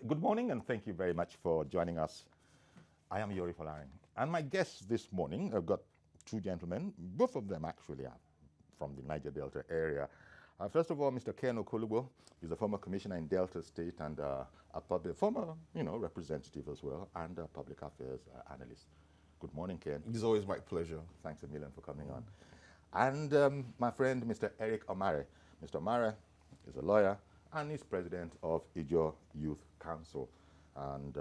Good morning, and thank you very much for joining us. I am Yori Folarin, and my guests this morning, I've got two gentlemen. Both of them actually are from the Niger Delta area. First of all, Mr. Ken Okolubo is a former commissioner in Delta State and a former, representative as well, and a public affairs analyst. Good morning, Ken. It's always my pleasure. Thanks a million for coming on. And my friend, Mr. Eric Omare. Mr. Omare is a lawyer and is president of Ijo Youth Council. And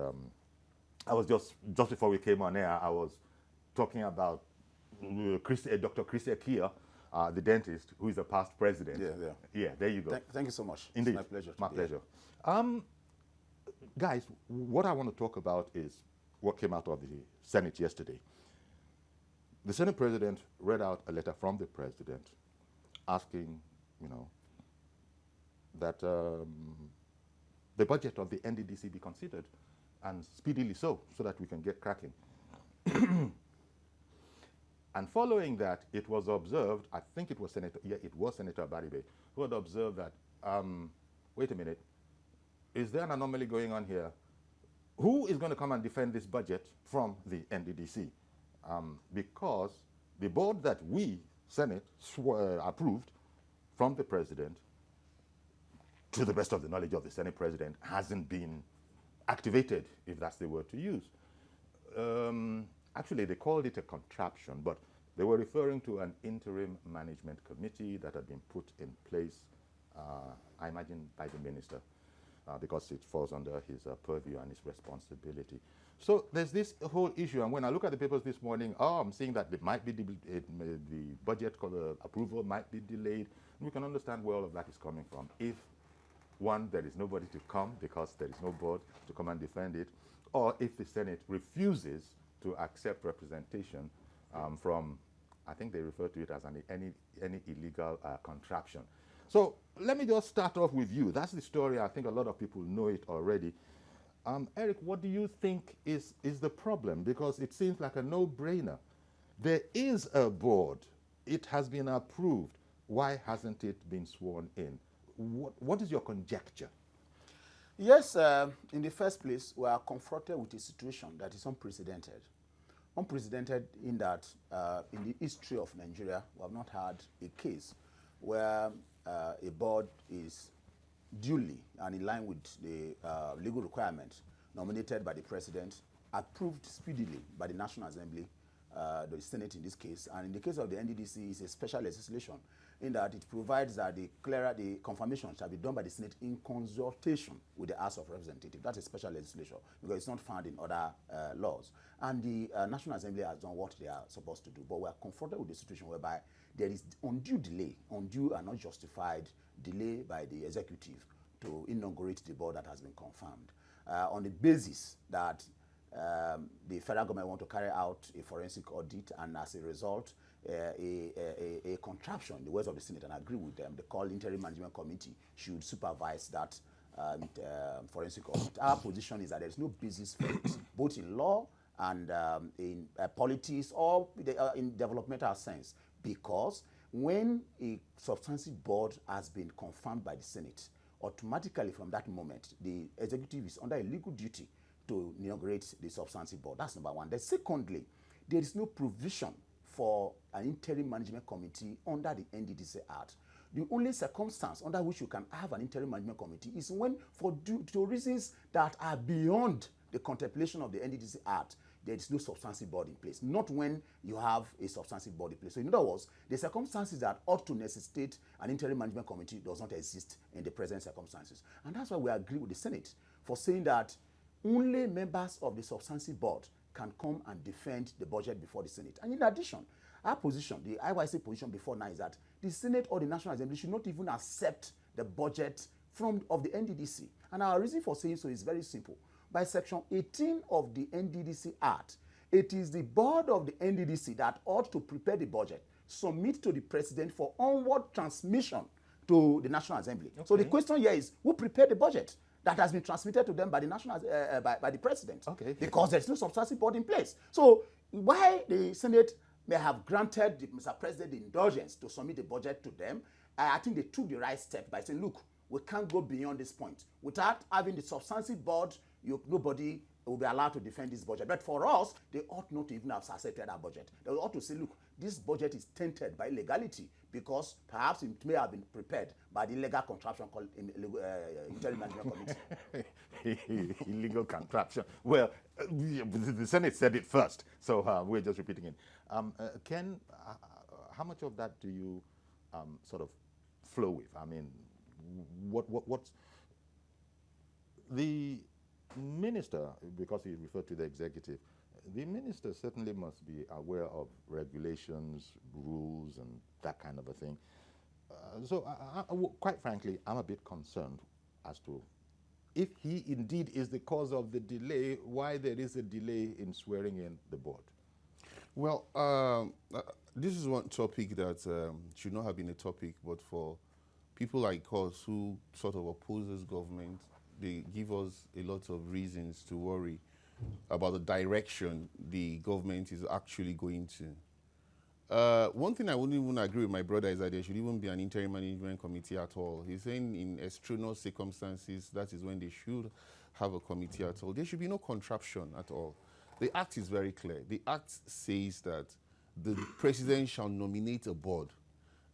I was just before we came on air, I was talking about Dr. Chris Ekia, the dentist, who is a past president. Yeah, there you go. Thank you so much. Indeed. It's my pleasure. My pleasure. Guys, what I want to talk about is what came out of the Senate yesterday. The Senate president read out a letter from the president asking, that the budget of the NDDC be considered, and speedily so that we can get cracking. And following that, it was observed, I think it was Senator Baribe, who had observed that, wait a minute, is there an anomaly going on here? Who is going to come and defend this budget from the NDDC? Because the board that we, Senate, approved from the president, to the best of the knowledge of the Senate president, hasn't been activated, if that's the word to use. Actually, they called it a contraption, but they were referring to an interim management committee that had been put in place, I imagine, by the minister, because it falls under his purview and his responsibility. So there's this whole issue, and when I look at the papers this morning, I'm seeing that it might be the budget approval might be delayed. We can understand where all of that is coming from. If one, there is nobody to come because there is no board to come and defend it, or if the Senate refuses to accept representation from, I think they refer to it as any illegal contraption. So let me just start off with you. That's the story. I think a lot of people know it already. Eric, what do you think is the problem? Because it seems like a no-brainer. There is a board. It has been approved. Why hasn't it been sworn in? What is your conjecture? Yes, in the first place, we are confronted with a situation that is unprecedented. Unprecedented in that in the history of Nigeria, we have not had a case where a board is duly and in line with the legal requirements nominated by the president, approved speedily by the National Assembly, the Senate in this case, and in the case of the NDDC, it's a special legislation in that it provides that the confirmation shall be done by the Senate in consultation with the House of Representatives. That's a special legislation because it's not found in other laws. And the National Assembly has done what they are supposed to do. But we are confronted with a situation whereby there is undue delay, undue and not justified delay by the executive to inaugurate the board that has been confirmed on the basis that the federal government want to carry out a forensic audit, and as a result, a contraption in the words of the Senate, and I agree with them, the called Interim Management Committee should supervise that forensic audit. Our position is that there is no basis for it, both in law and in politics or in developmental sense, because when a substantive board has been confirmed by the Senate, automatically from that moment, the executive is under a legal duty to inaugurate the substantive board. That's number one. Then secondly, there is no provision for an interim management committee under the NDDC Act. The only circumstance under which you can have an interim management committee is when, for reasons that are beyond the contemplation of the NDDC Act, there is no substantive board in place, not when you have a substantive board in place. So in other words, the circumstances that ought to necessitate an interim management committee does not exist in the present circumstances. And that's why we agree with the Senate for saying that only members of the substantive board can come and defend the budget before the Senate. And in addition, our position, the IYC position before now is that the Senate or the National Assembly should not even accept the budget of the NDDC. And our reason for saying so is very simple. By Section 18 of the NDDC Act, it is the board of the NDDC that ought to prepare the budget, submit to the president for onward transmission to the National Assembly. Okay. So the question here is, who prepared the budget that has been transmitted to them by the by the president? Okay. Because there's no substantive board in place. So why the Senate may have granted Mr. President the indulgence to submit the budget to them, I think they took the right step by saying, look, we can't go beyond this point. Without having the substantive board, nobody will be allowed to defend this budget. But for us, they ought not to even have accepted our budget. They ought to say, look, this budget is tainted by illegality because perhaps it may have been prepared by the illegal contraption called Interim Management Committee. Illegal contraption. Well, the Senate said it first, so we're just repeating it. Ken, how much of that do you sort of flow with? I mean, what's the minister, because he referred to the executive, the minister certainly must be aware of regulations, rules, and that kind of a thing. So quite frankly, I'm a bit concerned as to if he indeed is the cause of the delay, why there is a delay in swearing in the board. Well, this is one topic that should not have been a topic, but for people like us who sort of opposes government, they give us a lot of reasons to worry about the direction the government is actually going to. One thing I wouldn't even agree with my brother is that there should even be an interim management committee at all. He's saying in extraordinary circumstances, that is when they should have a committee at all. There should be no contraption at all. The Act is very clear. The Act says that the president shall nominate a board.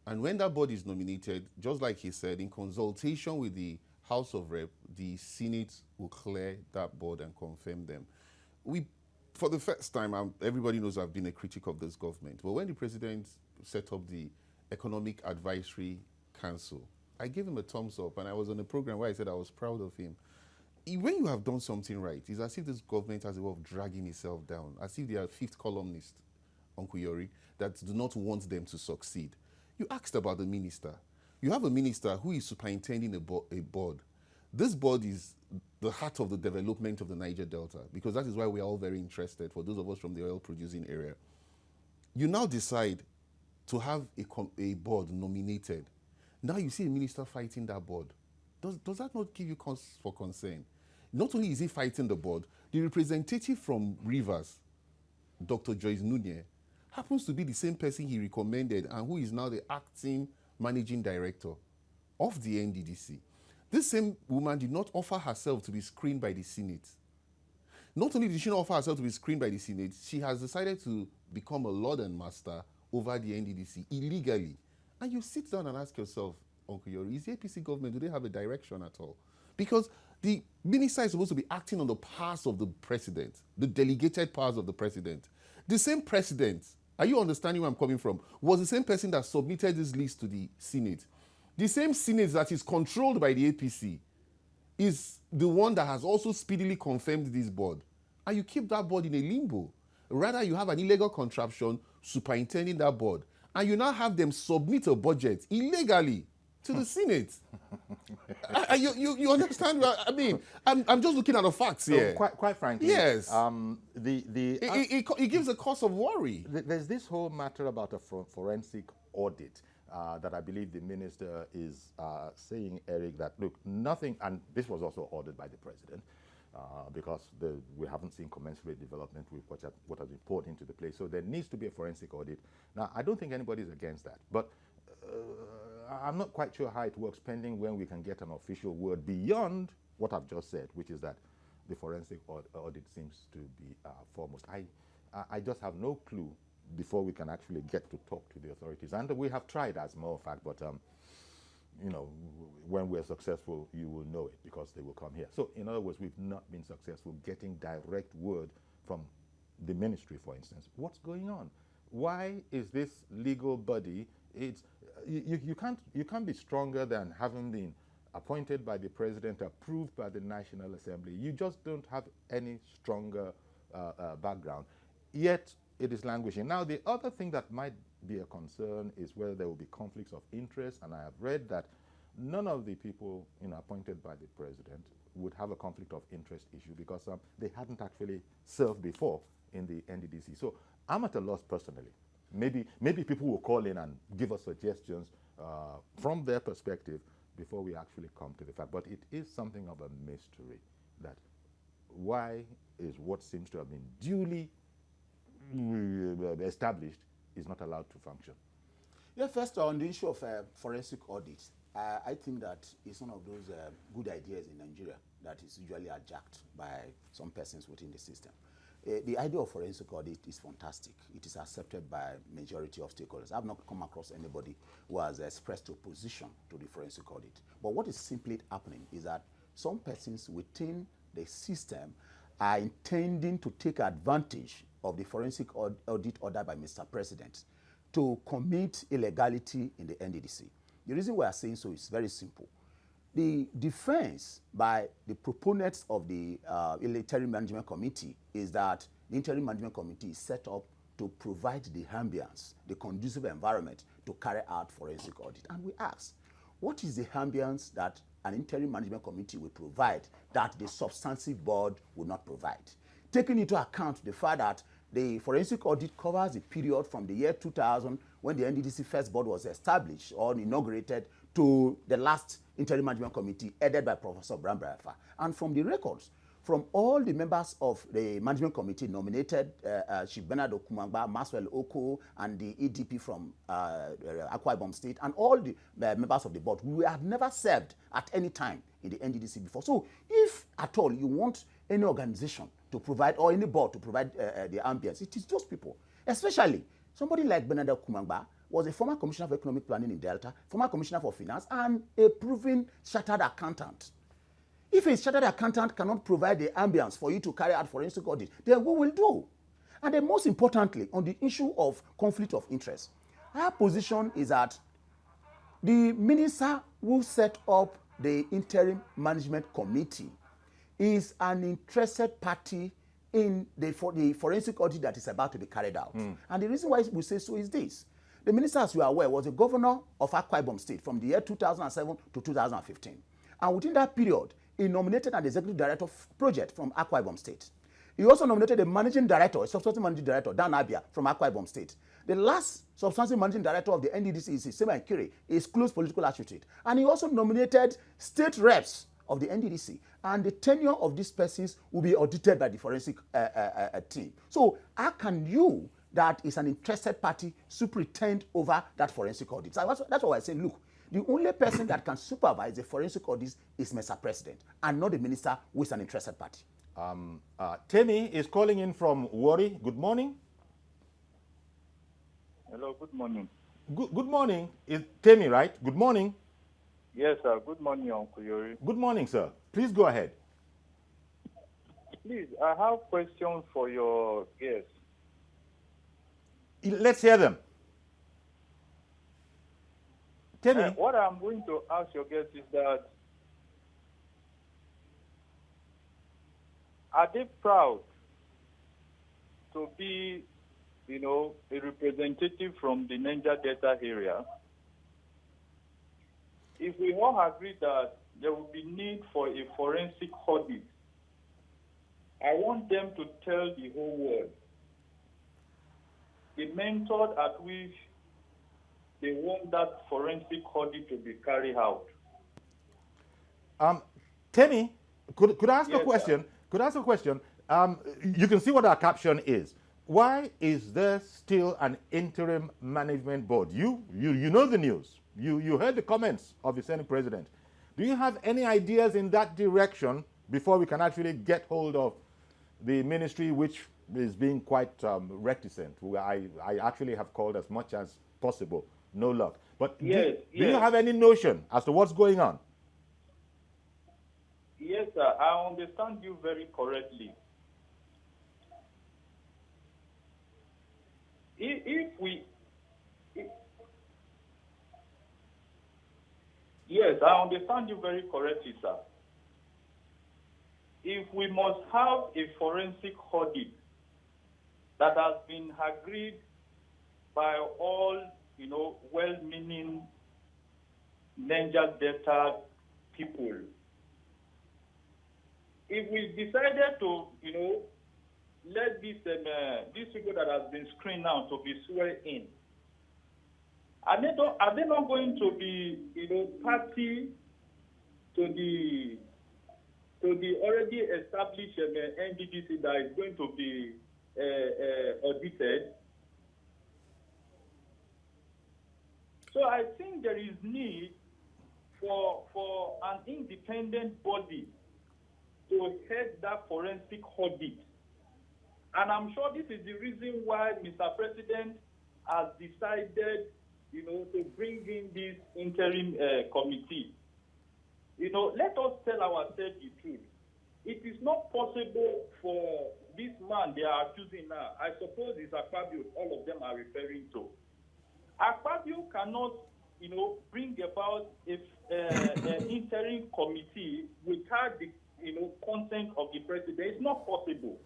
And when that board is nominated, just like he said, in consultation with the House of Rep, the Senate will clear that board and confirm them. For the first time, everybody knows I've been a critic of this government. But when the president set up the Economic Advisory Council, I gave him a thumbs up, and I was on a program where I said I was proud of him. When you have done something right, it's as if this government has a way of dragging itself down, as if they are fifth columnist, Uncle Yori, that do not want them to succeed. You asked about the minister. You have a minister who is superintending a board. This board is the heart of the development of the Niger Delta, because that is why we are all very interested, for those of us from the oil-producing area. You now decide to have a board nominated. Now you see a minister fighting that board. Does that not give you cause for concern? Not only is he fighting the board, the representative from Rivers, Dr. Joyce Nunye, happens to be the same person he recommended and who is now the acting managing director of the NDDC. This same woman did not offer herself to be screened by the Senate. Not only did she not offer herself to be screened by the Senate, she has decided to become a lord and master over the NDDC illegally. And you sit down and ask yourself, Uncle Yori, is the APC government, do they have a direction at all? Because the minister is supposed to be acting on the powers of the president, the delegated powers of the president. The same president, are you understanding where I'm coming from, was the same person that submitted this list to the Senate. The same Senate that is controlled by the APC is the one that has also speedily confirmed this board. And you keep that board in a limbo. Rather, you have an illegal contraption superintending that board. And you now have them submit a budget illegally to the Senate. You understand? I mean, I'm just looking at the facts here. Quite frankly, yes. It gives a cause of worry. There's this whole matter about a forensic audit that I believe the minister is saying, Eric, that look, nothing, and this was also ordered by the president, because we haven't seen commensurate development with what has been poured into the place. So there needs to be a forensic audit. Now, I don't think anybody's against that, but I'm not quite sure how it works pending when we can get an official word beyond what I've just said, which is that the forensic audit seems to be foremost. I just have no clue before we can actually get to talk to the authorities. And we have tried, as a matter of fact, but you know, when we're successful, you will know it because they will come here. So in other words, we've not been successful getting direct word from the ministry, for instance. What's going on? Why is this legal body, you can't be stronger than having been appointed by the president, approved by the National Assembly. You just don't have any stronger background. Yet it is languishing. Now, the other thing that might be a concern is whether there will be conflicts of interest, and I have read that none of the people appointed by the president would have a conflict of interest issue because they hadn't actually served before in the NDDC. So I'm at a loss personally. Maybe people will call in and give us suggestions from their perspective before we actually come to the fact. But it is something of a mystery that why is what seems to have been duly established is not allowed to function. Yeah, first on the issue of forensic audits, I think that it's one of those good ideas in Nigeria that is usually hijacked by some persons within the system. The idea of forensic audit is fantastic. It is accepted by majority of stakeholders. I've not come across anybody who has expressed opposition to the forensic audit. But what is simply happening is that some persons within the system are intending to take advantage of the forensic audit order by Mr. President to commit illegality in the NDDC. The reason we are saying so is very simple. The defense by the proponents of the Interim Management Committee is that the Interim Management Committee is set up to provide the ambience, the conducive environment to carry out forensic audit. And we ask, what is the ambience that an Interim Management Committee will provide that the substantive board will not provide? Taking into account the fact that the forensic audit covers the period from the year 2000, when the NDDC first board was established or inaugurated, to the last Interim Management Committee headed by Professor Bram Brayafa. And from the records, from all the members of the Management Committee nominated, Chief Bernard Okumagba, Maxwell Oko, and the EDP from Akpabio State, and all the members of the board, we have never served at any time in the NDDC before. So if at all you want any organization to provide, or any board to provide the ambience, it is those people. Especially somebody like Bernard Okumagba was a former Commissioner for Economic Planning in Delta, former Commissioner for Finance, and a proven chartered accountant. If a chartered accountant cannot provide the ambience for you to carry out forensic audit, then what will do? And then most importantly, on the issue of conflict of interest, our position is that the minister who set up the Interim Management Committee is an interested party in the forensic audit that is about to be carried out. And the reason why we say so is this. The minister, as you are aware, was the governor of Akpabio State from the year 2007 to 2015. And within that period, he nominated an executive director of project from Akpabio State. He also nominated a managing director, a substantive managing director, Dan Abia, from Akpabio State. The last substantive managing director of the NDDC is Sema Nkiri, his close political associate. And he also nominated state reps of the NDDC. And the tenure of these persons will be audited by the forensic team. So how can you, that is an interested party, superintend over that forensic audit? So that's why I say, look, the only person that can supervise the forensic audit is Mr. President, and not the minister who is an interested party. Temi is calling in from Warri. Good morning. Hello, good morning. Good morning. Is Temi, right? Good morning. Yes, sir. Good morning, Uncle Yori. Good morning, sir. Please go ahead. Please, I have questions for your guests. Let's hear them. Temi. What I'm going to ask your guests is that, are they proud to be, a representative from the Niger Delta area? If we all agree that there will be need for a forensic audit, I want them to tell the whole world the method at which they want that forensic audit to be carried out. Temi, could I ask Yes, a question? sir. Could I ask a question? You can see what our caption is. Why is there still an interim management board? You know the news. You heard the comments of the Senate President. Do you have any ideas in that direction before we can actually get hold of the ministry, which is being quite reticent? I actually have called as much as possible. No luck. But Yes, do you have any notion as to what's going on? Yes, sir. I understand you very correctly. Yes, I understand you very correctly, sir. If we must have a forensic audit that has been agreed by all, well-meaning Niger Delta people, if we decided to, let these people that have been screened now to be sworn in, are they not going to be, party to the already established NDDC that is going to be audited? So I think there is need for an independent body to head that forensic audit. And I'm sure this is the reason why Mr. President has decided, to bring in this interim committee. Let us tell ourselves the truth. It is not possible for this man they are accusing now. I suppose it's Akpabio all of them are referring to. Akpabio cannot, bring about an interim committee without the, consent of the president. It's not possible.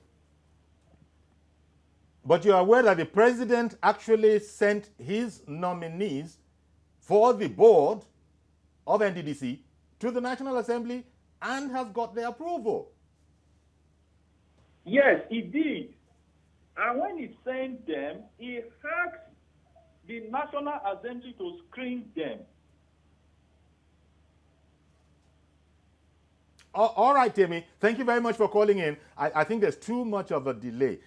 But you are aware that the president actually sent his nominees for the board of NDDC to the National Assembly and has got their approval. Yes, he did. And when he sent them, he asked the National Assembly to screen them. All right, Timmy. Thank you very much for calling in. I think there's too much of a delay.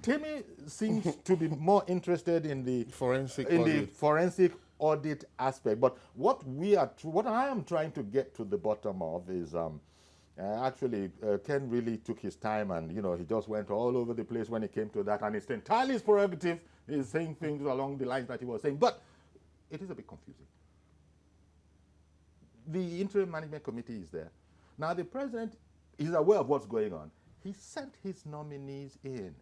Timmy seems to be more interested in the forensic audit aspect. But what I am trying to get to the bottom of is Ken really took his time, and he just went all over the place when it came to that, and it's entirely his prerogative. He's saying things along the lines that he was saying, but it is a bit confusing. The Interim Management Committee is there. Now, the president is aware of what's going on. He sent his nominees in.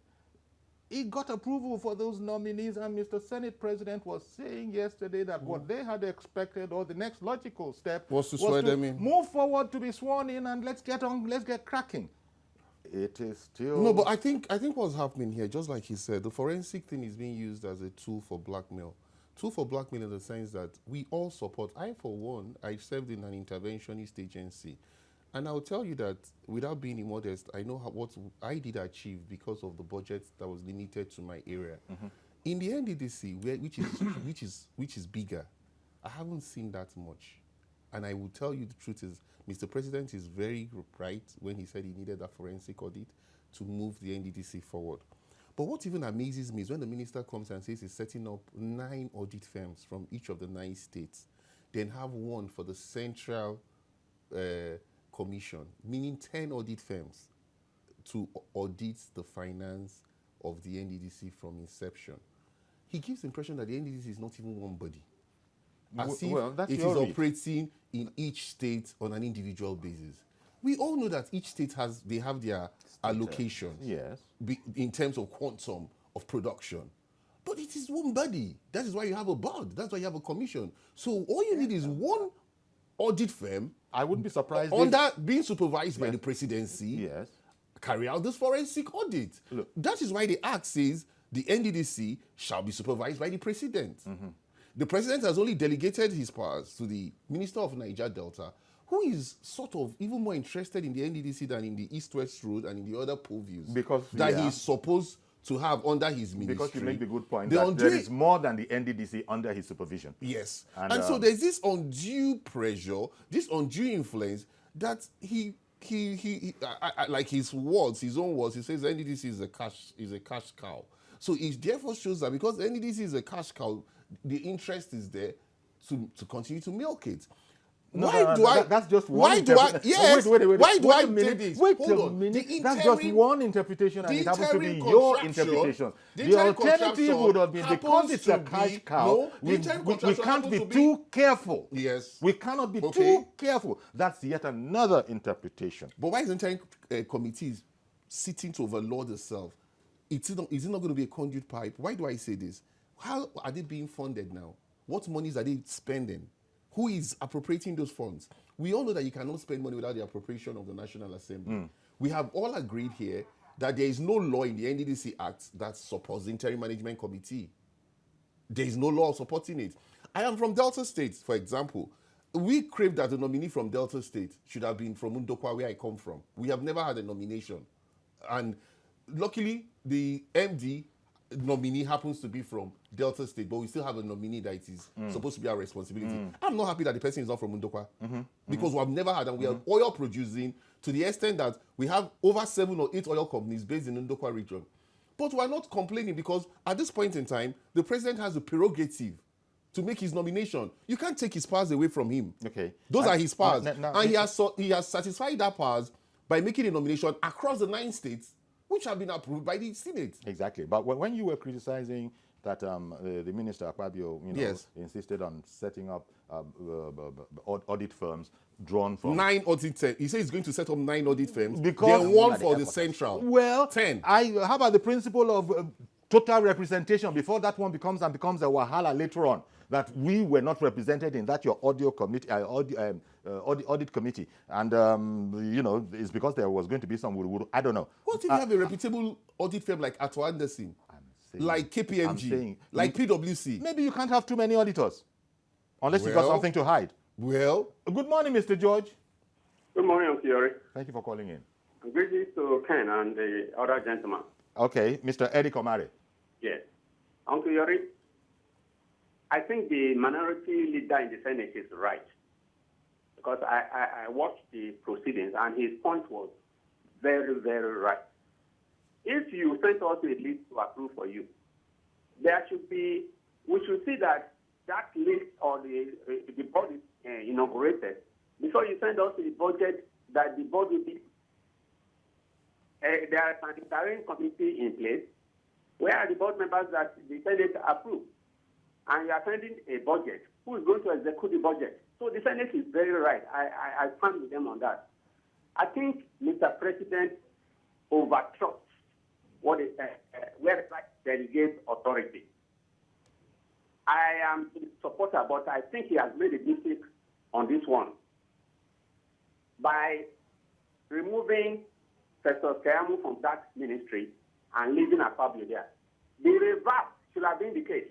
He got approval for those nominees, and Mr. Senate President was saying yesterday that what they had expected, or the next logical step, was to swear them in. Move forward to be sworn in, and let's get cracking. It is still... No, but I think what's happening here, just like he said, the forensic thing is being used as a tool for blackmail. Tool for blackmail in the sense that we all support. I, for one, I served in an interventionist agency. And I'll tell you that, without being immodest, I know what I did achieve because of the budget that was limited to my area. Mm-hmm. In the NDDC, which is bigger, I haven't seen that much. And I will tell you the truth is, Mr. President is very right when he said he needed a forensic audit to move the NDDC forward. But what even amazes me is when the minister comes and says he's setting up 9 audit firms from each of the 9 states, then have one for the central commission, meaning 10 audit firms to audit the finance of the NDDC from inception. He gives the impression that the NDDC is not even one body. As if it is operating in each state on an individual basis. We all know that each state have their allocations, yes, in terms of quantum of production. But it is one body. That is why you have a board. That's why you have a commission. So all you need is one audit firm. I wouldn't be surprised under being supervised by the presidency. Yes. Carry out this forensic audit. Look, that is why the act says the NDDC shall be supervised by the president. Mm-hmm. The president has only delegated his powers to the Minister of Niger Delta, who is sort of even more interested in the NDDC than in the East-West Road and in the other purviews that he's supposed to have under his ministry. Because you make the good point that there is more than the NDDC under his supervision. Yes. And so there's this undue pressure, this undue influence that he like his own words, he says the NDDC is a cash cow. So it therefore shows that because the NDDC is a cash cow, the interest is there to continue to milk it. That's just one interpretation. Yes. Wait, why do I take this? Wait a minute. That's just one interpretation, and it happens to be your interpretation. The alternative would have been, because it's a cash cow, we can't be too careful. Yes. We cannot be too careful. That's yet another interpretation. But why is the interim committee sitting to overlord itself? Is it not going to be a conduit pipe? Why do I say this? How are they being funded now? What monies are they spending? Who is appropriating those funds? We all know that you cannot spend money without the appropriation of the National Assembly. We have all agreed here that there is no law in the NDDC Act that supports the Interim Management Committee. There is no law supporting it. I am from Delta State, for example. We crave that the nominee from Delta State should have been from Undokwa, where I come from. We have never had a nomination. And luckily, the MD nominee happens to be from Delta State, but we still have a nominee that is supposed to be our responsibility. I'm not happy that the person is not from Undokwa, because we have never had, and we are oil producing to the extent that we have over 7 or 8 oil companies based in Undokwa region. But we are not complaining, because at this point in time, the president has a prerogative to make his nomination. You can't take his powers away from him. Okay. Those are his powers. now, And he has satisfied that powers by making a nomination across the 9 states, which have been approved by the Senate. Exactly. But when you were criticizing that the minister, Akpabio, insisted on setting up audit firms drawn from 9 audit firms. He says he's going to set up 9 audit firms. Because then 1 for the central. Well, 10. How about the principle of total representation before that one becomes a wahala later on? That we were not represented in that your audio committee, audit committee, and it's because there was going to be some wuru-wuru. I don't know. What if you have a reputable audit firm like Atto Anderson, like KPMG, like PwC? Maybe you can't have too many auditors, unless you've got something to hide. Well, good morning, Mr. George. Good morning, Uncle Yori. Thank you for calling in. Greetings to Ken and the other gentleman. Okay, Mr. Eddie Komare. Yes. Uncle Yori, I think the minority leader in the Senate is right. Because I watched the proceedings and his point was very, very right. If you send us a list to approve for you, we should see that list or the board is inaugurated before you send us a budget that the board will be. There is an interim committee in place where are the board members that the Senate approved. And you are sending a budget. Who is going to execute the budget? So the Senate is very right. I stand with them on that. I think Mr. President overtrusts where the right delegates authority. I am a supporter, but I think he has made a mistake on this one. By removing Professor Kayamu from that ministry and leaving Akpabio there, the reverse should have been the case.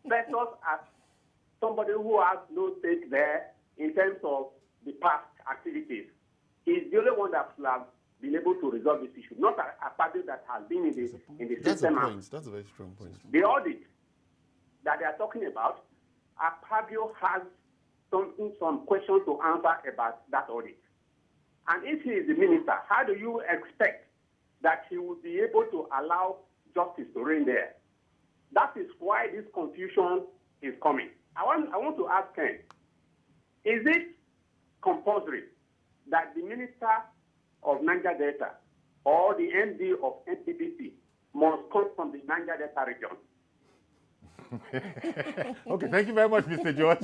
Festus as somebody who has no stake there in terms of the past activities. He's the only one that should have been able to resolve this issue, not a party that has been in the system. That's a very strong point. The audit that they are talking about, Akpabio has some questions to answer about that audit. And if he is the minister, how do you expect that he will be able to allow justice to reign there? That is why this confusion is coming. I want to ask Ken, is it compulsory that the Minister of Niger Delta or the MD of NDDC must come from the Niger Delta region? Okay, thank you very much, Mr. George.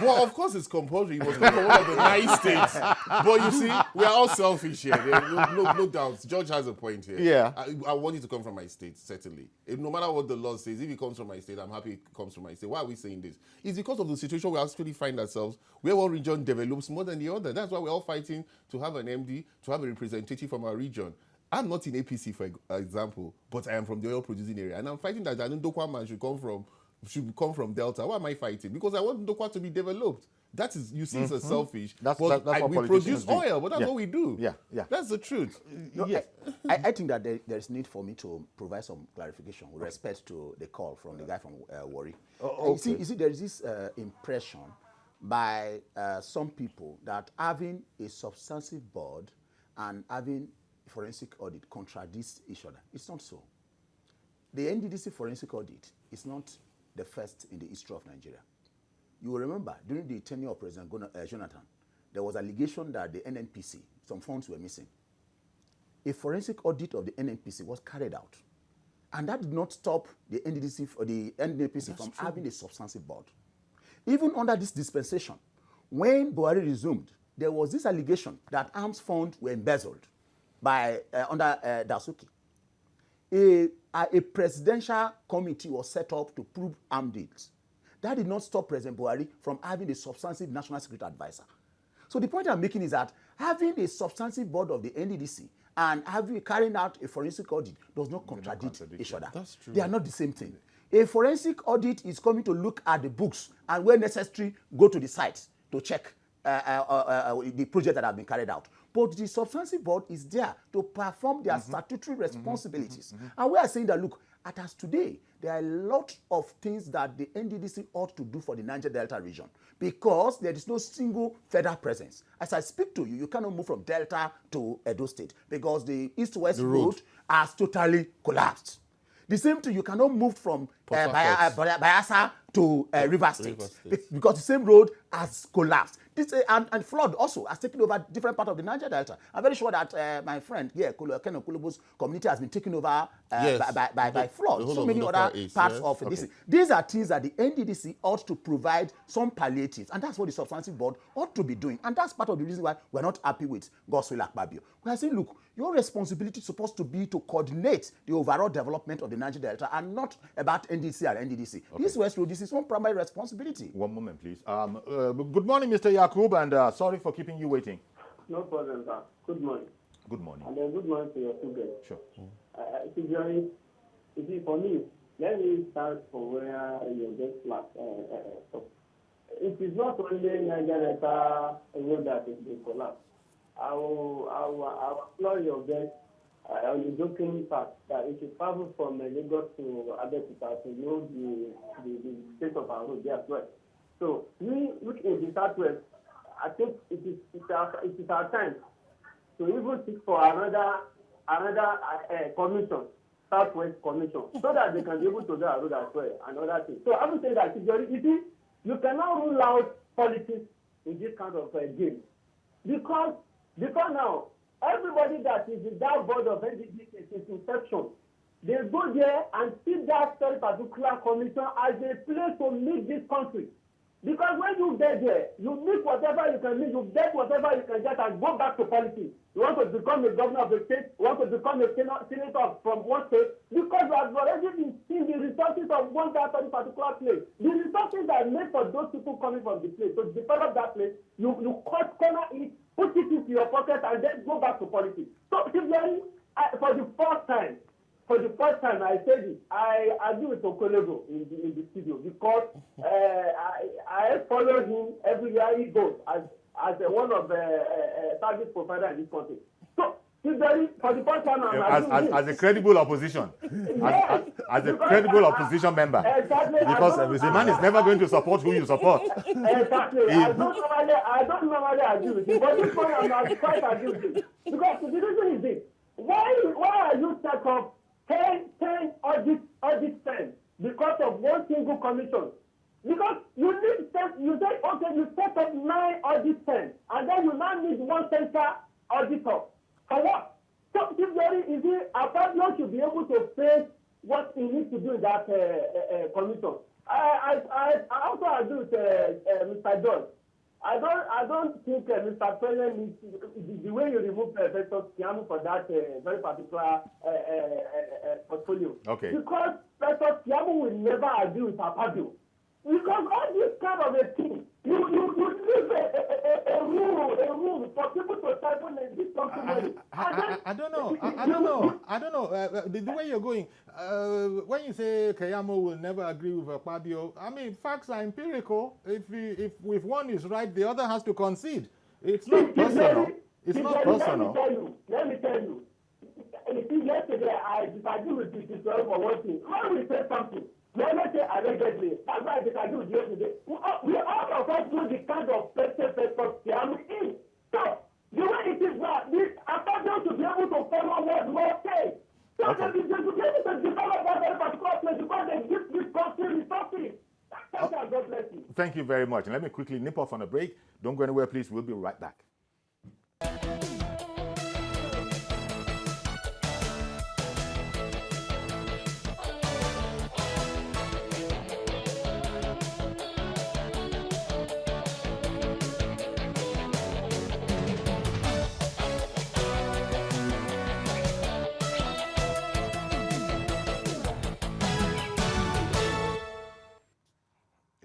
Well, of course it's compulsory. He was not from one of the 9 states. But you see, we are all selfish here. No doubt. George has a point here. Yeah. I want you to come from my state, certainly. No matter what the law says, if he comes from my state, I'm happy he comes from my state. Why are we saying this? It's because of the situation we actually find ourselves where one region develops more than the other. That's why we're all fighting to have an MD, to have a representative from our region. I'm not in APC, for example, but I am from the oil producing area. And I'm fighting that Ndokwa man should come from Delta. Why am I fighting? Because I want Ndokwa to be developed. That is, you see, it's selfish. That's what we produce oil, but that's what we do. Yeah. That's the truth. Yes. I think that there is need for me to provide some clarification with respect to the call from the guy from Warri. Okay. You see, there is this impression by some people that having a substantive board and having forensic audit contradicts each other. It's not so. The NDDC forensic audit is not the first in the history of Nigeria. You will remember, during the tenure of President Jonathan, there was allegation that the NNPC, some funds were missing. A forensic audit of the NNPC was carried out. And that did not stop the NDDC or the NNPC from having a substantive board. Even under this dispensation, when Buhari resumed, there was this allegation that arms funds were embezzled by under Dasuki. A presidential committee was set up to prove armed deals. That did not stop President Buhari from having a substantive national security advisor. So the point I'm making is that having a substantive board of the NDDC and carrying out a forensic audit does not contradict each other. That's true. They are not the same thing. A forensic audit is coming to look at the books and where necessary, go to the sites to check the project that have been carried out. But the substantive board is there to perform their statutory responsibilities. And we are saying that, look, as today, there are a lot of things that the NDDC ought to do for the Niger Delta region because there is no single federal presence. As I speak to you, you cannot move from Delta to Edo State because the east-west road has totally collapsed. The same thing, you cannot move from Port Harcourt. Bayelsa to River State, River State. because the same road has collapsed. This and flood also has taken over different part of the Niger Delta. I'm very sure that my friend here, Ken Okolobo's community, has been taken over Yes. by flood. The whole So of many Local other East, parts yes. of Okay. this. These are things that the NDDC ought to provide some palliatives, and that's what the substantive board ought to be doing. And that's part of the reason why we're not happy with Godswill Akpabio. We are saying, look, your responsibility is supposed to be to coordinate the overall development of the Niger Delta, and not about NDC and NDDC. This West Road, this is one primary responsibility. One moment, please. Good morning, Mr. Yakub, and sorry for keeping you waiting. No problem, sir. Good morning. Good morning. And then good morning to your two guests. Sure. You see, for me, let me start from where your guest flat. It is not only Niger Delta road that is being collapsed. I will applaud your guest on the joking fact that if you travel from Lagos to Abeokuta to know the state of our road there as well. So we look in the southwest. I think it is our time to even seek for another commission, Southwest Commission, so that they can be able to do our road as well and other things. So I would say that you see, you cannot rule out politics in this kind of game, because now everybody that is in that board of NDDC since inception, they go there and see that very particular commission as a place to meet this country. Because when you get there, you meet whatever you can meet, you get whatever you can get, and go back to politics. You want to become a governor of the state, you want to become a senator from one state, because you have already been seeing the resources of one that particular place. The resources that are made for those people coming from the place. To develop that place, you cut corner it, put it into your pocket, and then go back to politics. So, for the first time, I said it. I agree with Okolego in the studio, because I follow him everywhere he goes as one of the service providers in this country. So, for the first time, As a credible opposition, as a credible opposition member, Exactly. because the man is never going to support who you support. Exactly. I don't normally agree with you, but this one I'm quite agree with you. Because the reason is this: why are you set up 10 audit firms because of one single commission? Because you set up 9 audit firms, and then you now need one central auditor. For what? So if Akpabio should be able to face what he needs to do in that commission. I also agree with Mr. George. I don't think Mr. President needs the way you remove Professor Kiamu for that very particular portfolio. Okay. Because Professor Kiamu will never agree with Akpabio. Because all this kind of a thing, you leave a rule for people to type in this country. I don't know. The way you're going, when you say Keyamo will never agree with Akpabio, I mean, facts are empirical. If one is right, the other has to concede. It's not personal. It's not personal. Let me tell you. Yesterday, I disagree with this for one thing. When we say something, we always say allegedly. That's why I disagree with you today. We all of us know the kind of person Keyamo is. So, the way it is now, this Akpabio should be able to follow what law says. So they should be able to develop that very particular place, because they give this country resources. That's how God bless you. Thank you very much. And let me quickly nip off on a break. Don't go anywhere, please. We'll be right back.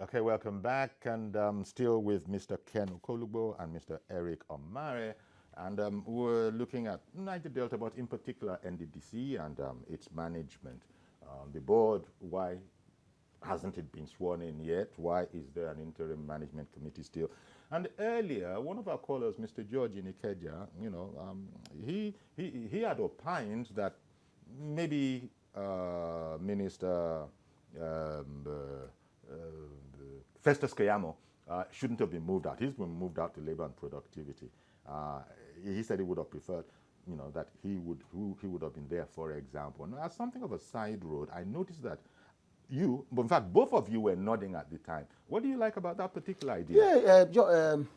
Okay, welcome back, and still with Mr. Ken Okolobo and Mr. Eric Omare, and we're looking at Niger Delta, but in particular NDDC and its management. The board, why hasn't it been sworn in yet? Why is there an interim management committee still? And earlier, one of our callers, Mr. George in Ikeja, he had opined that maybe Minister Festus Keyamo shouldn't have been moved out. He's been moved out to labor and productivity. He said he would have preferred you know, that he would have been there, for example. Now, as something of a side road, I noticed that but in fact, both of you were nodding at the time. What do you like about that particular idea? Yeah,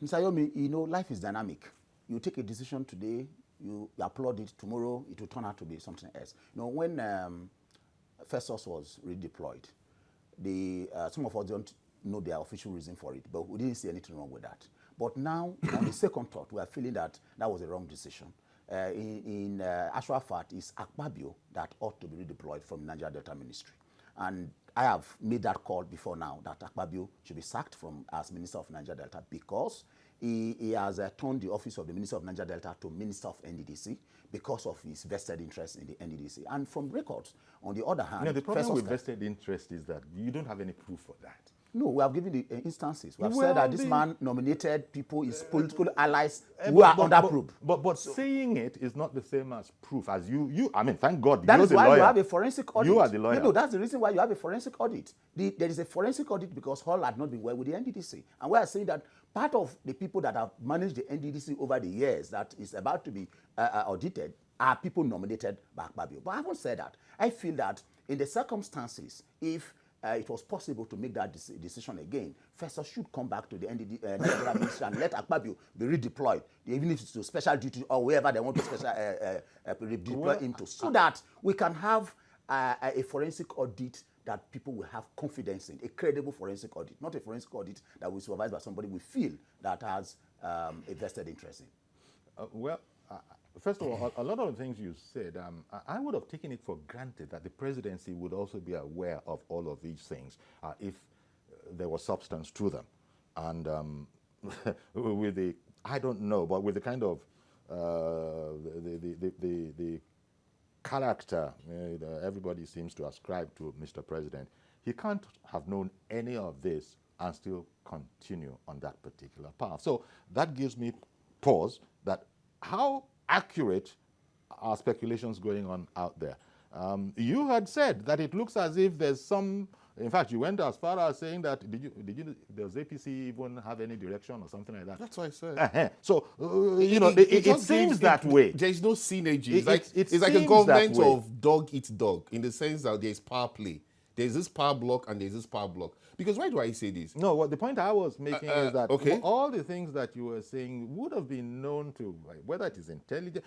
Mr. Yomi, you know, life is dynamic. You take a decision today, you applaud it, tomorrow it will turn out to be something else. You know, when Festus was redeployed, some of us don't know their official reason for it, but we didn't see anything wrong with that. But now, on the second thought, we are feeling that that was a wrong decision. In actual fact, it's Akpabio that ought to be redeployed from the Niger Delta Ministry. And I have made that call before now that Akpabio should be sacked as Minister of Niger Delta because he has turned the office of the Minister of Niger Delta to Minister of NDDC because of his vested interest in the NDDC. And from records, on the other hand... You know, the problem with vested interest is that you don't have any proof for that. No, we have given the instances. We have said that this man nominated people, his political allies who are under proof. But saying it is not the same as proof. As I mean, thank God, that you're is the why lawyer. you have a forensic audit. You are the lawyer. No, that's the reason why you have a forensic audit. There is a forensic audit because Hall had not been well with the NDDC. And we are saying that part of the people that have managed the NDDC over the years that is about to be audited are people nominated by Akpabio. But I haven't said that. I feel that in the circumstances, if it was possible to make that decision again, Festus should come back to the Nigeria Ministry and let Akpabio be redeployed, even if it's to special duty or wherever they want to redeploy him to, so that we can have a forensic audit that people will have confidence in, a credible forensic audit, not a forensic audit that will be supervised by somebody we feel that has a vested interest in. First of all, a lot of the things you said, I would have taken it for granted that the presidency would also be aware of all of these things if there was substance to them. And with the, I don't know, but with the kind of the character everybody seems to ascribe to Mr. President, he can't have known any of this and still continue on that particular path. So that gives me pause that how accurate are speculations going on out there. You had said that it looks as if there's some, in fact, you went as far as saying that, does APC even have any direction or something like that? That's what I said. So, you know, it seems that way. There's no synergy. It's It like a seems government that way. of dog eats dog, in the sense that there's power play. There's this power block and there's this power block. Because why do I say this? No, what the point I was making is that okay. all the things that you were saying would have been known to, whether it is intelligent.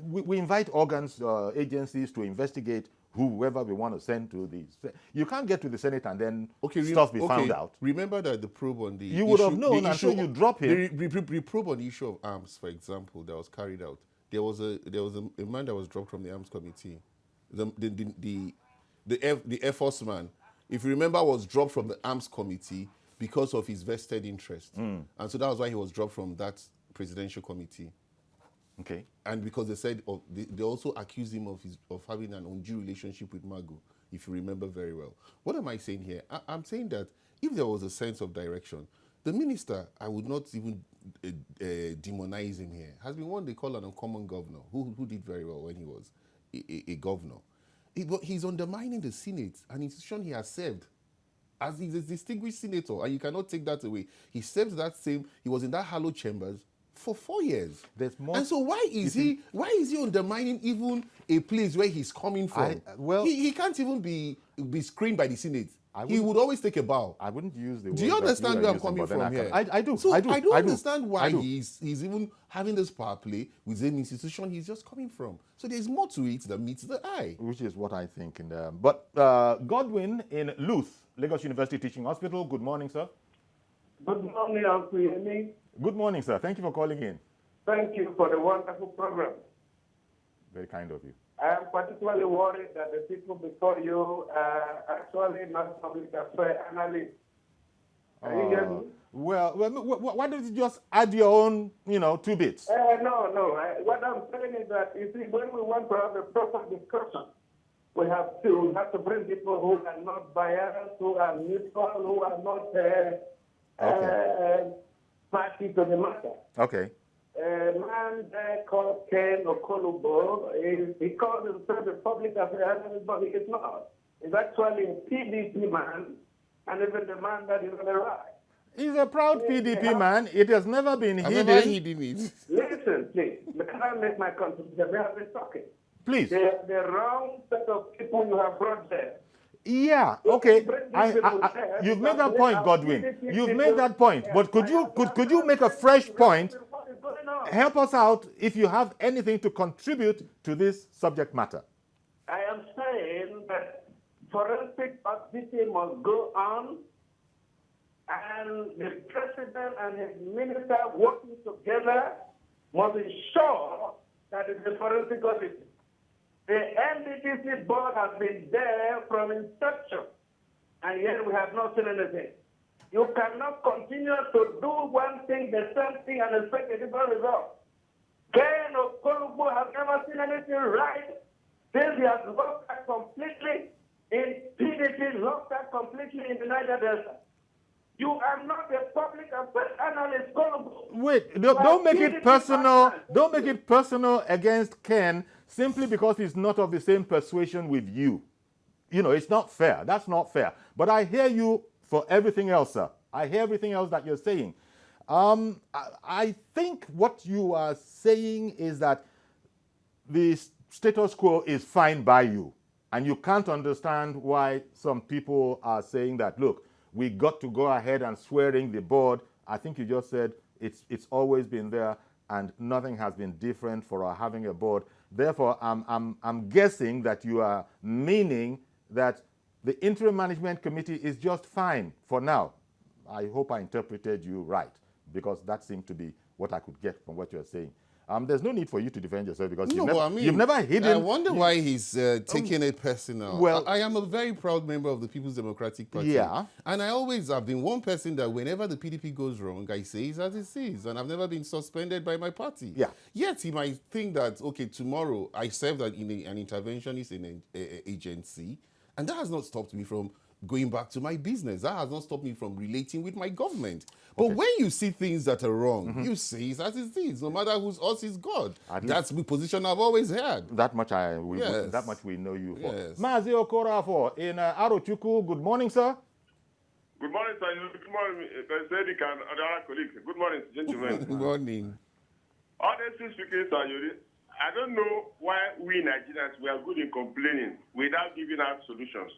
We invite organs, agencies to investigate whoever we want to send to these. You can't get to the Senate and then stuff be found out. Remember that the probe on the You would have known until you drop him. The probe on the issue of arms, for example, that was carried out. There was a man that was dropped from the arms committee. The Air Force man, if you remember, was dropped from the arms committee because of his vested interest. And so that was why he was dropped from that presidential committee. Okay. And because they said, they also accused him of having an undue relationship with Magu, if you remember very well. What am I saying here? I'm saying that if there was a sense of direction, the minister, I would not even demonize him here, has been one they call an uncommon governor, who did very well when he was a governor. He's undermining the Senate, an institution he has served. As he's a distinguished senator, and you cannot take that away. He served he was in that hallowed chambers for 4 years. There's more. And so why is he undermining even a place where he's coming from? He can't even be screened by the Senate. He would always take a bow. I wouldn't use the word. Do you understand where I'm coming from here? I do. So I do. I don't understand why he's even having this power play with the institution he's just coming from. So there's more to it that meets the eye. Which is what I think. But Godwin in Luth, Lagos University Teaching Hospital. Good morning, sir. Good morning, Akpabio. Good morning, sir. Thank you for calling in. Thank you for the wonderful program. Very kind of you. I am particularly worried that the people before you are actually not public affairs analysts. Can you hear me? Well, why don't you just add your own, 2 bits? No. What I'm saying is that, you see, when we want to have a proper discussion, we have to bring people who are not biased, who are neutral, who are not party to the matter. Okay. A man there called Ken Okolubo, he calls himself a public affairs analyst, but he is not. He's actually a PDP man, and even the man that is on the right. He's a proud PDP man. It has never been I've hidden. never hidden it. Listen, please. Can I make my contribution? We have been talking. Please. The wrong set of people you have brought there. Yeah, okay. You've made that point, Godwin. You've made that point. But could you make a fresh point? Help us out if you have anything to contribute to this subject matter. I am saying that forensic audit must go on, and the president and his minister working together must ensure that it is forensic audit. The NDDC board has been there from inception, and yet we have not seen anything. You cannot continue to do one thing, the same thing, and expect a different result. Ken Okolubu has never seen anything right since he has lost that completely in PDP, lost that completely in the Niger Delta. You are not a public affairs analyst, Okolubu. Wait, don't make it personal. Don't make it personal against Ken simply because he's not of the same persuasion with you. You know, it's not fair. That's not fair. But I hear you for everything else, sir. I hear everything else that you're saying. I think what you are saying is that the status quo is fine by you. And you can't understand why some people are saying that, look, we got to go ahead and swear in the board. I think you just said it's always been there and nothing has been different for our having a board. Therefore, I'm guessing that you are meaning that the Interim Management Committee is just fine for now. I hope I interpreted you right, because that seemed to be what I could get from what you're saying. There's no need for you to defend yourself because you've never hidden. I wonder why he's taking it personal. Well, I am a very proud member of the People's Democratic Party. Yeah. And I always have been one person that whenever the PDP goes wrong, I say it as it is. And I've never been suspended by my party. Yeah. Yet he might think that, okay, tomorrow I served in an interventionist in an agency. And that has not stopped me from going back to my business. That has not stopped me from relating with my government. But when you see things that are wrong, you say it as it is, no matter who's us is God. That's the position I've always had. That much that much we know you for. Yes. Mazi Okorafor in Arochukwu. Good morning, sir. Good morning, sir. Good morning, President and other colleagues. Good morning, gentlemen. Good morning. Honestly speaking, sir, I don't know why we Nigerians we are good in complaining without giving out solutions.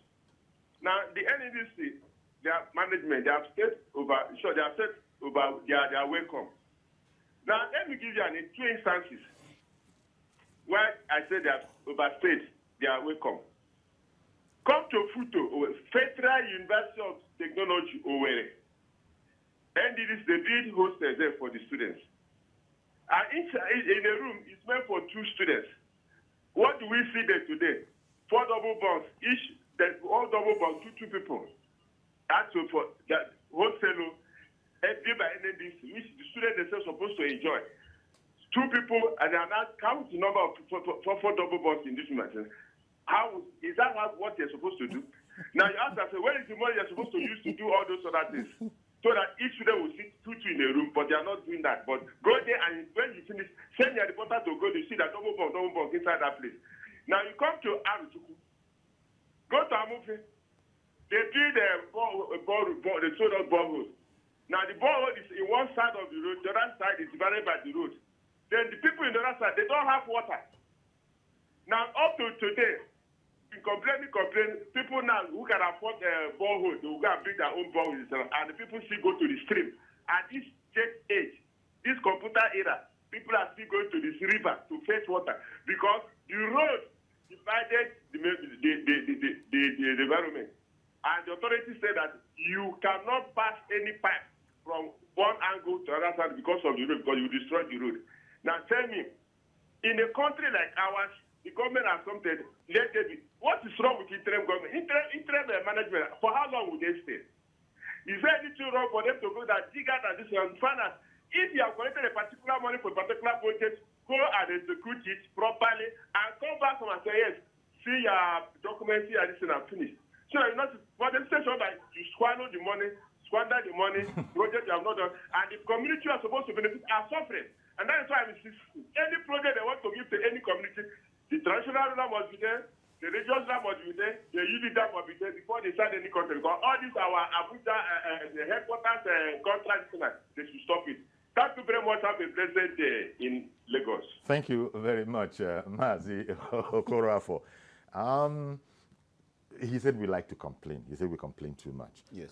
Now, the NDDC, their management, they have said over their welcome. Now, let me give you two instances where I said they have overstayed their welcome. Come to Futo, Federal University of Technology, Owerri. NDDC, they did hostels there for the students. And in a room, it's meant for 2 students. What do we see there today? 4 double bunks, each. All double bunks, 2 people. That's for that wholesale paid by NDDC, which the students themselves are supposed to enjoy. 2 people, and they are not count the number of 4 double bunks in this matter. How is that what they're supposed to do? Now you ask us, where is the money you're supposed to use to do all those other things? So that each student will sit 2 in a room, but they are not doing that. But go there and when you finish, send your reporter to go to see that double bunk inside that place. Now you come to Aruchuku. Go to Amufe. They did they sold out boreholes. Now the borehole is in one side of the road, the other side is divided by the road. Then the people in the other side, they don't have water. Now up to today, complain, people now who can afford borehole, they will go and build their own boreholes, and the people still go to the stream. At this age, this computer era, people are still going to this river to fetch water because the road divided the environment. And the authorities said that you cannot pass any pipe from one angle to another side because of the road, because you destroy the road. Now tell me, in a country like ours, the government has come to let there be. What is wrong with interim government? Interim management, for how long will they stay? Is there anything wrong for them to go that dig out and this and find out if you have collected a particular money for a particular project, go and execute it properly and come back and say, yes, see your documents here and this and finished. So you're not for the station that you squander the money, project you have not done, and the community you are supposed to benefit are suffering. And that is why I'm insisting. Any project they want to give to any community, the traditional ruler must be there, The regional must be there, the unit must be there before they sign any contract. Because all these our Abuja, the headquarters contracts, they should stop it. Thank you very much. Have a blessed day in Lagos. Thank you very much, Mazi Okorafor. He said we like to complain. He said we complain too much. Yes.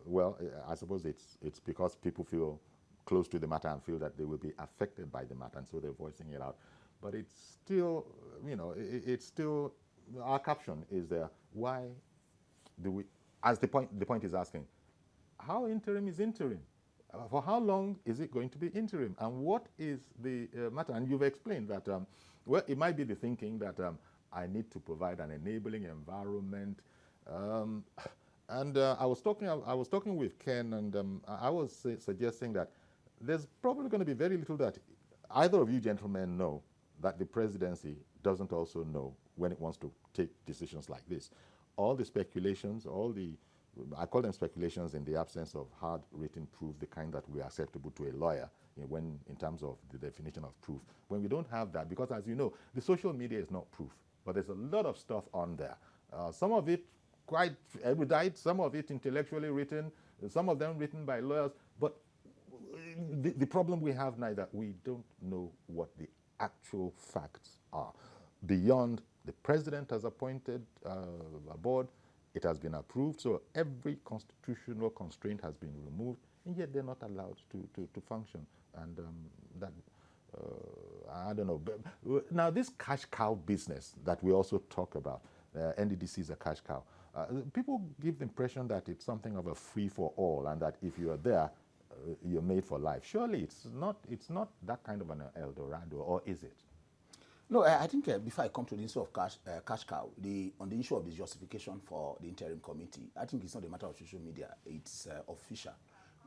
Well, I suppose it's because people feel close to the matter and feel that they will be affected by the matter, and so they're voicing it out. But it's still, it's still, our caption is there. Why do we, as the point is asking, how interim is interim? For how long is it going to be interim? And what is the matter? And you've explained that, well, it might be the thinking that I need to provide an enabling environment. And I was talking with Ken, and I was suggesting that there's probably going to be very little that either of you gentlemen know that the presidency doesn't also know when it wants to take decisions like this. All the speculations, I call them speculations in the absence of hard written proof, the kind that we are acceptable to a lawyer in terms of the definition of proof. When we don't have that, because as you know, the social media is not proof, but there's a lot of stuff on there. Some of it quite erudite, some of it intellectually written, some of them written by lawyers, but the problem we have now is that we don't know what the actual facts are. Beyond the president has appointed a board, it has been approved, so every constitutional constraint has been removed, and yet they're not allowed to function. And I don't know. But now, this cash cow business that we also talk about, NDDC is a cash cow. People give the impression that it's something of a free-for-all, and that if you are there, you're made for life. Surely it's not that kind of an El Dorado, or is it? No, I think before I come to the issue of cash cow, on the issue of the justification for the interim committee, I think it's not a matter of social media, it's official.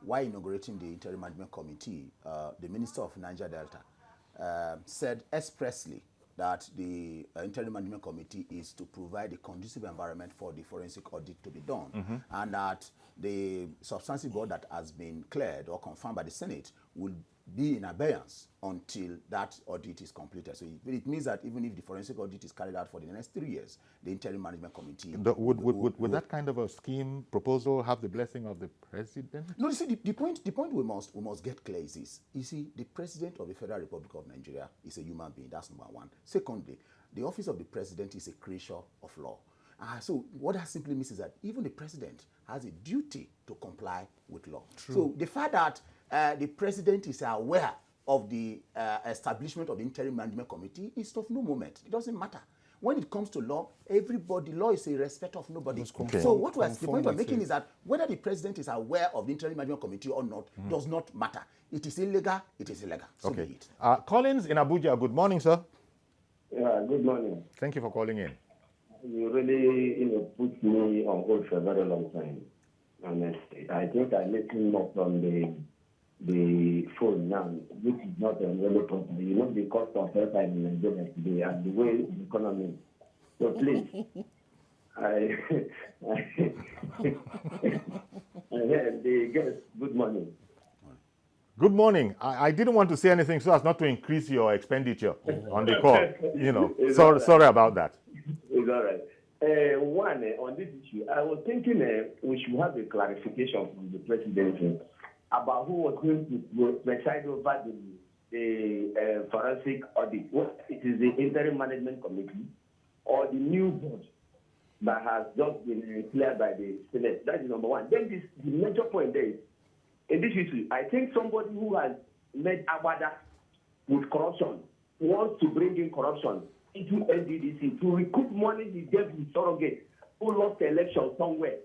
While inaugurating the interim management committee, the Minister of Niger Delta said expressly that the interim management committee is to provide a conducive environment for the forensic audit to be done, and that the substantive board that has been cleared or confirmed by the Senate will be in abeyance until that audit is completed. So it means that even if the forensic audit is carried out for the next 3 years, the interim management committee would that kind of a scheme proposal have the blessing of the president? No, you see, the point we must get clear is this. You see, the president of the Federal Republic of Nigeria is a human being. That's number one. Secondly, the office of the president is a creature of law. So what that simply means is that even the president has a duty to comply with law. True. So the fact that the president is aware of the establishment of the interim management committee is of no moment. It doesn't matter. When it comes to law, law is a respect of nobody. Okay. So the point we're making is that whether the president is aware of the interim management committee or not does not matter. It is illegal, it is illegal. So okay. Be it. Collins in Abuja, good morning, sir. Yeah, good morning. Thank you for calling in. You really, put me on hold for a very long time. And I think I listened up on the phone now, which is not really possible. You know the cost of airtime in Nigeria today and the way the economy. So please, I heard the guest. Good morning. Good morning. I didn't want to say anything so as not to increase your expenditure on the call. Sorry about that. It's all right. One, on this issue, I was thinking we should have a clarification from the presidency about who was going to preside over the forensic audit. It is the interim management committee or the new board that has just been cleared by the Senate. That is number one. Then the major point there is, in this issue, I think somebody who has made Abada with corruption wants to bring in corruption into NDDC to recoup money he gave his surrogate who lost the election somewhere.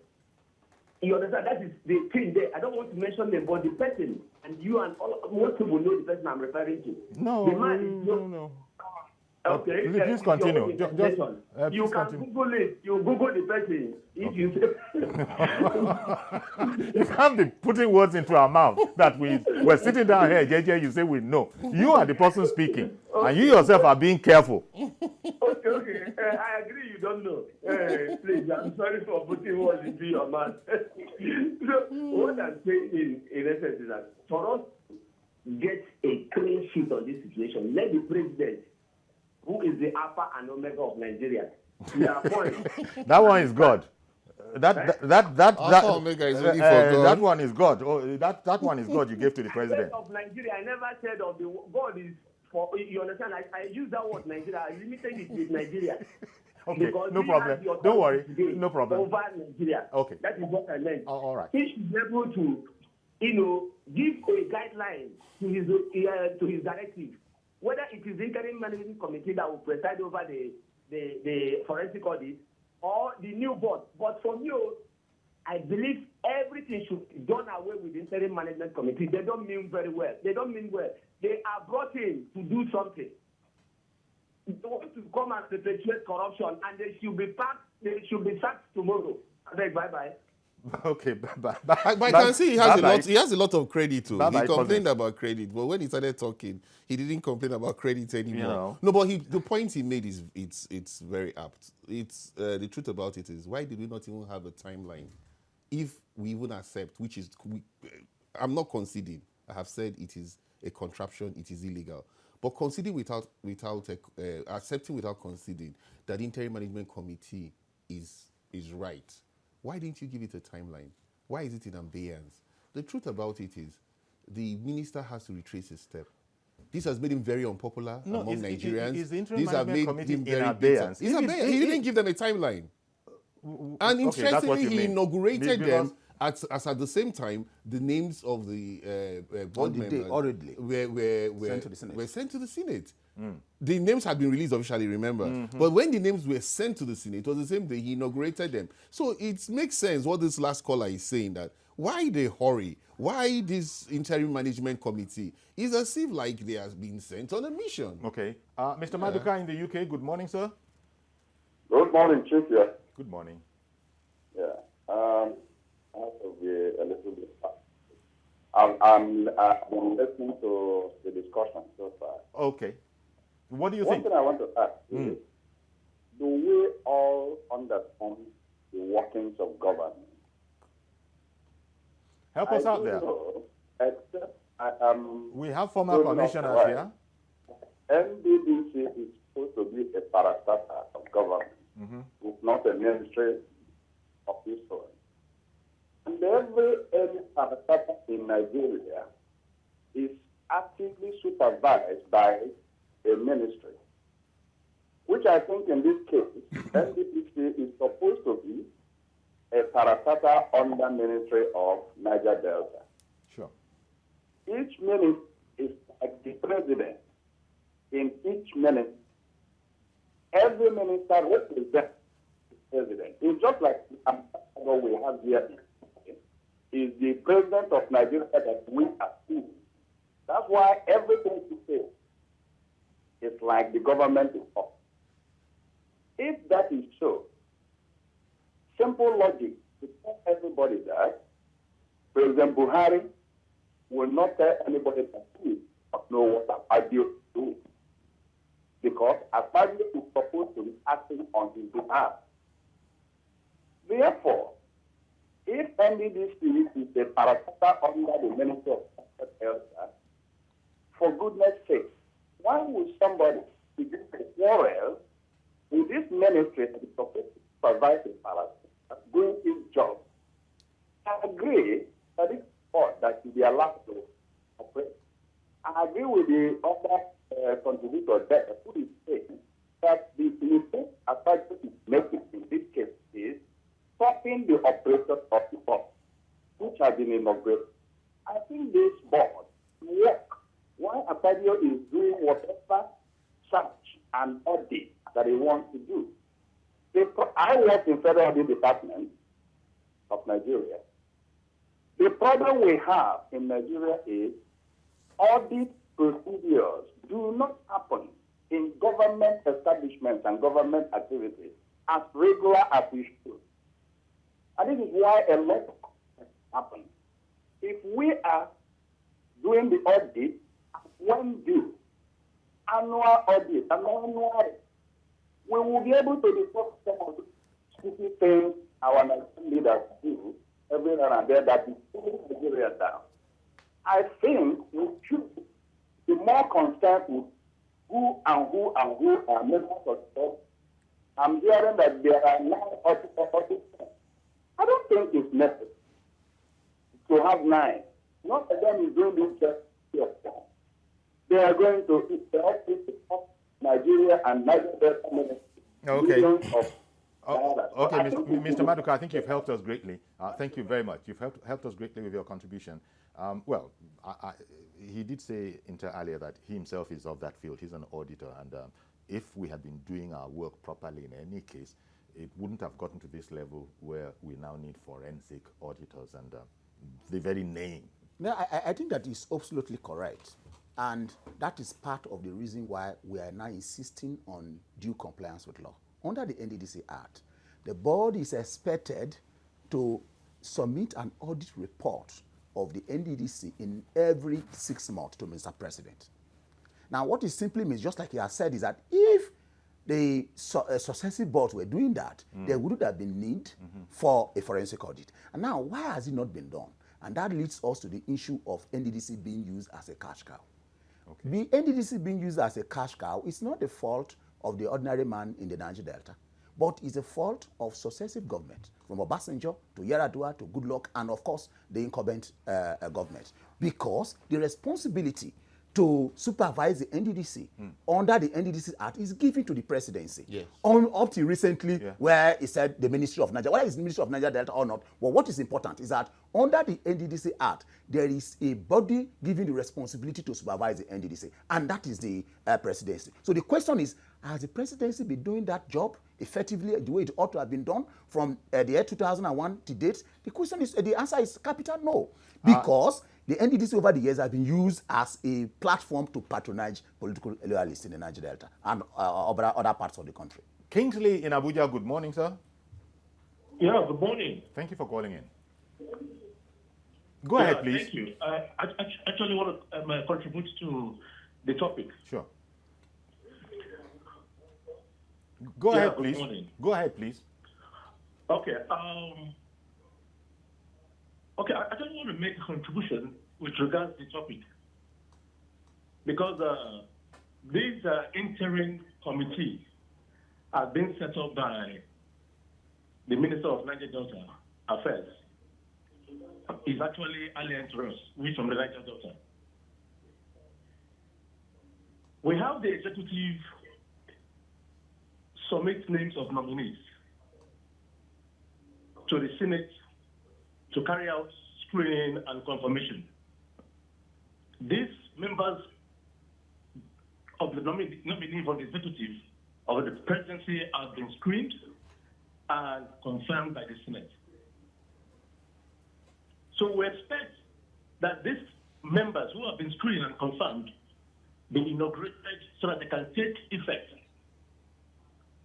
You understand? That is the thing there. I don't want to mention them, but the person, and you and most people know the person I'm referring to. No. Okay. Please continue. You can Google it. You Google the person. If you you can't be putting words into our mouth that we're sitting down here, JJ, you say we know. You are the person speaking, and you yourself are being careful. Okay. I agree you don't know. Please, I'm sorry for putting words into your mouth. So, what I'm saying in essence is that for us to get a clean sheet on this situation, let the president, who is the alpha and omega of Nigeria, their point. That one is God. That Alpha Omega is only for God. That one is God. Oh, that one is God you gave to the president. Of Nigeria, I never said of the God is for. You understand? I use that word Nigeria. I limited it with Nigeria. Okay, Because no problem. Don't worry, no problem. Over Nigeria. Okay. That is what I meant. All right. He should be able to, give a guideline to his directive. Whether it is the interim management committee that will preside over the forensic audit or the new board. But for me, I believe everything should be done away with the interim management committee. They don't mean very well. They don't mean well. They are brought in to do something. They want to come and perpetuate corruption, and they should be sacked tomorrow. Bye bye. Okay, but I can see he has a lot of credit too. He complained about credit, but when he started talking, he didn't complain about credit anymore. No, but the point he made is it's very apt. It's the truth about it is, why did we not even have a timeline? If we even accept, which is, I'm not conceding. I have said it is a contraption, it is illegal. But conceding without accepting without conceding that the interim management committee is right. Why didn't you give it a timeline? Why is it in abeyance? The truth about it is, the minister has to retrace his step. This has made him very unpopular among Nigerians. Is the interim management committee in abeyance? He didn't give them a timeline. And interestingly, he inaugurated them as at the same time, the names of the board members were sent to the Senate. The names had been released officially, remember? But when the names were sent to the Senate, it was the same day he inaugurated them. So it makes sense what this last caller is saying, that why they hurry? Why this interim management committee? It's as if like they have been sent on a mission. Okay. Mr. Maduka in the UK, good morning, sir. Good morning, Chief. Yeah. Good morning. Yeah. I have to be a little bit fast. I'm listening to the discussion so far. Okay. What do you think? think? One thing I want to ask is, do we all understand the workings of government? Help us out there. Except we have former commissioners here. NDDC is supposed to be a parastatal of government. It's not a ministry of this sort. And every parastatal in Nigeria is actively supervised by a ministry, which I think in this case, NDDC is supposed to be a parastatal under Ministry of Niger Delta. Sure. Each ministry is like the president. In each ministry, every minister represents the president. It's just like the ambassador we have here is the president of Nigeria that we are seeing. That's why everything he says is like the government is up. If that is so, simple logic to tell everybody that President Buhari will not tell anybody that he does not know what Akpabio is doing. Because Akpabio is supposed to be acting on his behalf. Therefore, if NDDC is a parastatal under the Ministry of Health, for goodness sake, why would somebody begin to quarrel with this ministry that is supposed to supervise the parastatal doing his job? I agree that it's odd that should be allowed to operate. I agree with the other contributor there who is saying that the mistake Akpabio is making in this case is stopping the operators of the board, which has been inaugurated. I think this board work while Akpabio is doing whatever search and audit that he wants to do. I work in Federal Audit Department of Nigeria. The problem we have in Nigeria is audit procedures do not happen in government establishments and government activities as regular as we should. And this is why a lot of things happen. If we are doing the audit when due, annual audit, annual, we will be able to report some of the stupid things our national leaders do every now and then that is pulling Nigeria down. I think we should be more concerned with who are members of the board I'm hearing that there are 9 auditors. I don't think it's necessary to have 9. Not of them is doing this just. They are going to Nigeria and Nigeria Delta Ministry. Okay. Okay, So Mr. Maduka, I think you've helped us greatly. Thank you very much. You've helped us greatly with your contribution. Well, he did say earlier that he himself is of that field. He's an auditor, and if we had been doing our work properly in any case, it wouldn't have gotten to this level where we now need forensic auditors and the very name. No, I think that is absolutely correct. And that is part of the reason why we are now insisting on due compliance with law. Under the NDDC Act, the board is expected to submit an audit report of the NDDC in every 6 months to Mr. President. Now, what it simply means, just like you have said, is that if the successive boards were doing that, there would have been need for a forensic audit. And now, why has it not been done? And that leads us to the issue of NDDC being used as a cash cow. Okay. The NDDC being used as a cash cow is not the fault of the ordinary man in the Niger Delta, but is a fault of successive government, from Obasanjo to Yaradua to Goodluck, and of course the incumbent government, because the responsibility to supervise the NDDC under the NDDC Act is given to the presidency. Yes. Up to recently, where it said the Ministry of Niger, whether it's the Ministry of Niger Delta or not. But what is important is that under the NDDC Act, there is a body given the responsibility to supervise the NDDC, and that is the presidency. So the question is, has the presidency been doing that job effectively the way it ought to have been done from the year 2001 to date? The answer is capital no, because the NDDC over the years has been used as a platform to patronize political loyalists in the Niger Delta and other parts of the country. Kingsley in Abuja, good morning, sir. Yeah, good morning. Thank you for calling in. Go ahead, please. Thank you. I actually want to contribute to the topic. Sure. Go ahead, please. Morning. Go ahead, please. Okay. Okay, I just want to make a contribution with regards to the topic. Because this interim committee has been set up by the Minister of Niger Delta Affairs. Is actually alien to us, we from the Niger Delta. We have the executive submit names of nominees to the Senate to carry out screening and confirmation. These members of the nominee for the executive of the presidency have been screened and confirmed by the Senate. So we expect that these members who have been screened and confirmed be inaugurated so that they can take effect.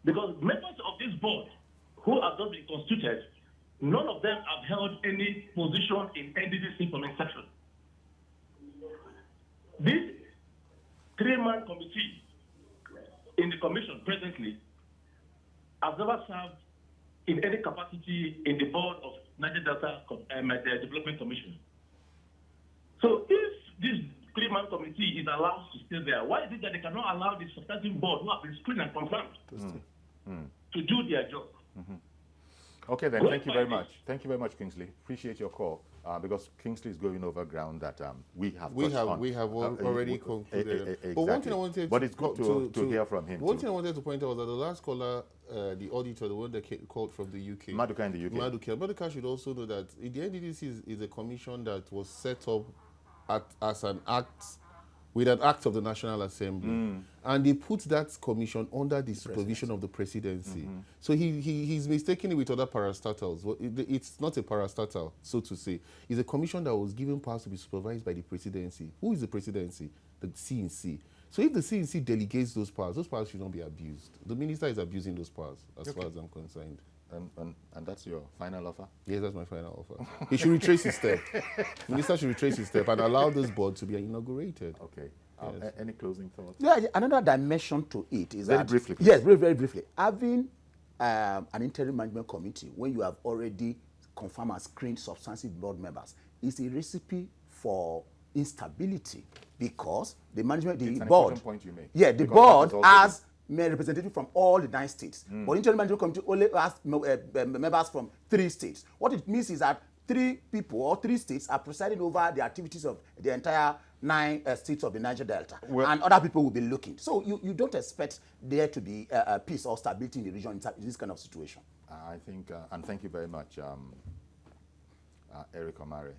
Because members of this board who have not been constituted, none of them have held any position in NDDC from inception. This 3-man committee in the commission presently has never served in any capacity in the board of Niger Delta Development Commission. So if this 3-man committee is allowed to stay there, why is it that they cannot allow the substantive board who have been screened and confirmed to do their job? Okay, then. Thank you very much. Thank you very much, Kingsley. Appreciate your call. Because Kingsley is going over ground that we have already concluded. Exactly. But one thing I wanted, but it's good to hear from him. One thing I wanted to point out was that the last caller, the auditor, the one that called from the UK, Maduka in the UK. Maduka should also know that the NDDC is a commission that was set up as an act. With an act of the National Assembly. And they put that commission under the supervision of the presidency. So he's mistaken it with other parastatals. Well, it's not a parastatal, so to say. It's a commission that was given powers to be supervised by the presidency. Who is the presidency? The CNC. So if the CNC delegates those powers should not be abused. The minister is abusing those powers, as far as I'm concerned. And that's your final offer? Yes, that's my final offer. He should retrace his step. The minister should retrace his step and allow this board to be inaugurated. Okay. Yes. Any closing thoughts? Yeah, another dimension to it is very briefly. Yes, very, very briefly. Having an interim management committee when you have already confirmed and screened substantive board members is a recipe for instability, because the management, the board, point you make. the board has representatives from all the 9 states. But interim management committee only has members from 3 states. What it means is that 3 people or 3 states are presiding over the activities of the entire 9 states of the Niger Delta, and other people will be looking. So you don't expect there to be peace or stability in the region in this kind of situation. I think, and thank you very much, Eric Omare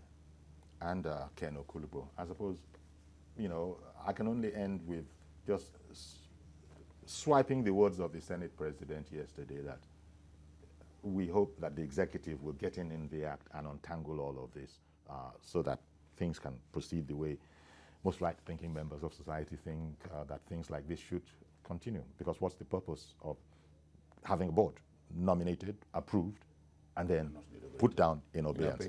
and Ken Okulubo. I suppose, you know, I can only end with just swiping the words of the Senate President yesterday that we hope that the executive will get in the act and untangle all of this so that things can proceed the way most right-thinking members of society think that things like this should continue. Because what's the purpose of having a board nominated, approved, and then put down in obedience?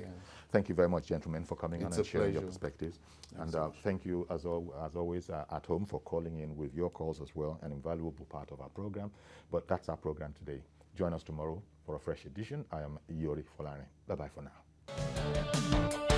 Thank you very much, gentlemen, for coming on and sharing your perspectives. And thank you, as always, at home for calling in with your calls as well, an invaluable part of our program. But that's our program today. Join us tomorrow for a fresh edition. I am Iyori Folani. Bye-bye for now.